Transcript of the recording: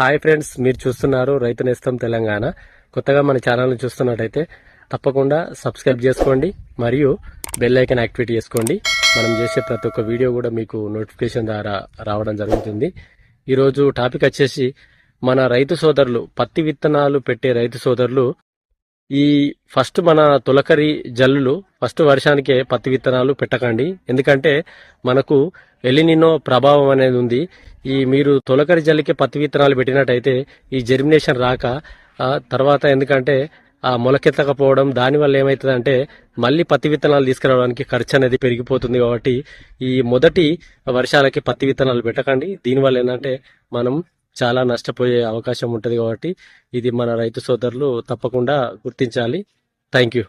Hi friends, మీరు చూస్తున్నారు రైతు నేస్తం తెలంగాణ. కొత్తగా మన ఛానల్ని చూస్తున్నట్టయితే తప్పకుండా సబ్స్క్రైబ్ చేసుకోండి మరియు బెల్ ఐకాన్ యాక్టివేట్ చేసుకోండి. మనం చేసే ప్రతి ఒక్క వీడియో కూడా మీకు నోటిఫికేషన్ ద్వారా రావడం జరుగుతుంది. ఈరోజు టాపిక్ వచ్చేసి మన రైతు సోదరులు, పత్తి విత్తనాలు పెట్టే రైతు సోదరులు ఈ ఫస్ట్ మన తొలకరి జల్లులు ఫస్ట్ వర్షానికే పత్తి విత్తనాలు పెట్టకండి. ఎందుకంటే మనకు ఎలినినో ప్రభావం అనేది ఉంది. మీరు తొలకరి జల్లుకే పత్తి విత్తనాలు పెట్టినట్టయితే ఈ జెర్మినేషన్ రాక తర్వాత ఎందుకంటే ఆ మొలకెత్తకపోవడం, దానివల్ల ఏమవుతుందంటే మళ్ళీ పత్తి విత్తనాలు తీసుకురావడానికి ఖర్చు అనేది పెరిగిపోతుంది. కాబట్టి ఈ మొదటి వర్షాలకి పత్తి విత్తనాలు పెట్టకండి. దీనివల్ల ఏంటంటే మనం చాలా నష్టపోయే అవకాశం ఉంటుంది. కాబట్టి ఇది మన రైతు సోదరులు తప్పకుండా గుర్తించాలి. Thank you.